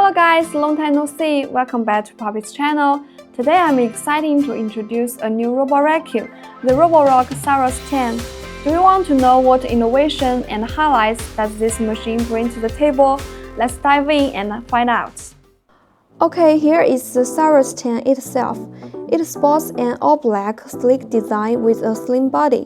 Hello guys, long time no see. Welcome back to Poppy's channel. Today I'm excited to introduce a new Roborock, the Roborock Saros10. Do you want to know what innovation and highlights that this machine brings to the table? Let's dive in and find out. Okay, here is the Saros10 itself. It sports an all-black, sleek design with a slim body,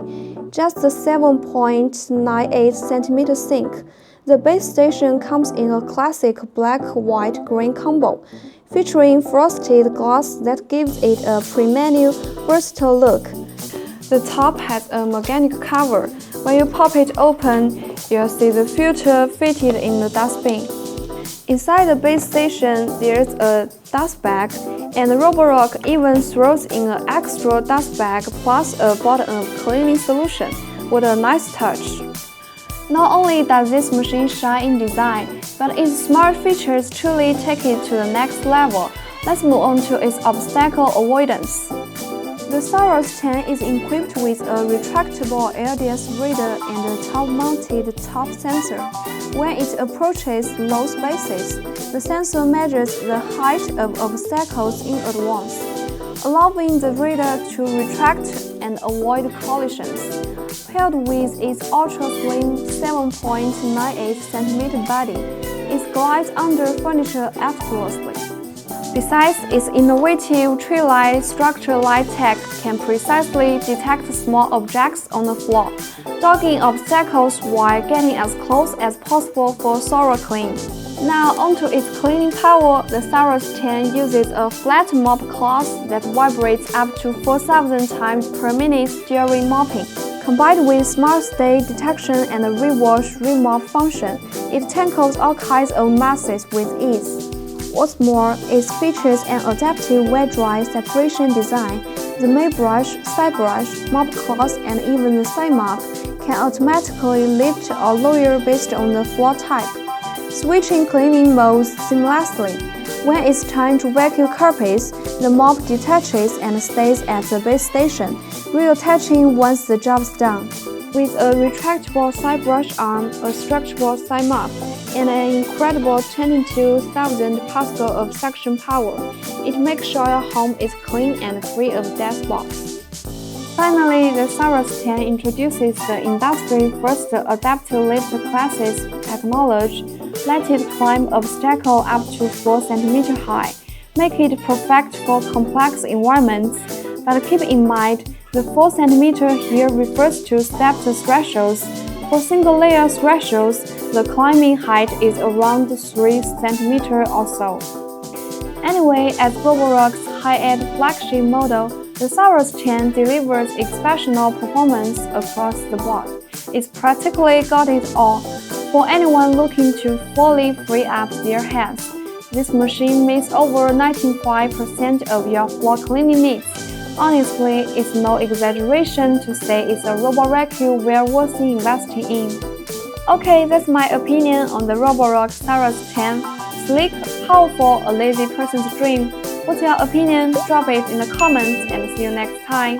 just a 7.98 cm sink. The base station comes in a classic black-white-green combo, featuring frosted glass that gives it a premium, versatile look. The top has a magnetic cover. When you pop it open, you'll see the filter fitted in the dustbin. Inside the base station, there's a dust bag, and the Roborock even throws in an extra dust bag plus a bottom-up cleaning solution. What a nice touch! Not only does this machine shine in design, but its smart features truly take it to the next level. Let's move on to its obstacle avoidance. The Saros10 is equipped with a retractable LDS reader and a top-mounted top sensor. When it approaches low spaces, the sensor measures the height of obstacles in advance, allowing the reader to retract and avoid collisions. Paired with its ultra-slim 7.98 cm body, it glides under furniture effortlessly. Besides, its innovative tree-like structure light tech can precisely detect small objects on the floor, dodging obstacles while getting as close as possible for thorough clean. Now onto its cleaning power, the Saros10 uses a flat mop cloth that vibrates up to 4,000 times per minute during mopping. Combined with smart stain detection and a rewash remop function, it tackles all kinds of messes with ease. What's more, it features an adaptive wet-dry separation design. The main brush, side brush, mop cloth, and even the side mop can automatically lift or lower based on the floor type, switching cleaning modes seamlessly. When it's time to vacuum carpets, the mop detaches and stays at the base station, reattaching once the job's done. With a retractable side brush arm, a structural side mop, and an incredible 22,000 pascal of suction power, it makes sure your home is clean and free of dead spots. Finally, the Saros10 introduces the industry-first adaptive lift classes technology. Let it climb obstacles up to 4 cm high, make it perfect for complex environments. But keep in mind, the 4 cm here refers to stepped thresholds. For single-layer thresholds, the climbing height is around 3 cm or so. Anyway, as Roborock's high-end flagship model, the Saros10 delivers exceptional performance across the board. It's practically got it all. For anyone looking to fully free up their hands, this machine meets over 95% of your floor cleaning needs. Honestly, it's no exaggeration to say it's a Roborock well worth investing in. Okay, that's my opinion on the Roborock Saros10. Sleek, powerful, a lazy person's dream. What's your opinion? Drop it in the comments and see you next time.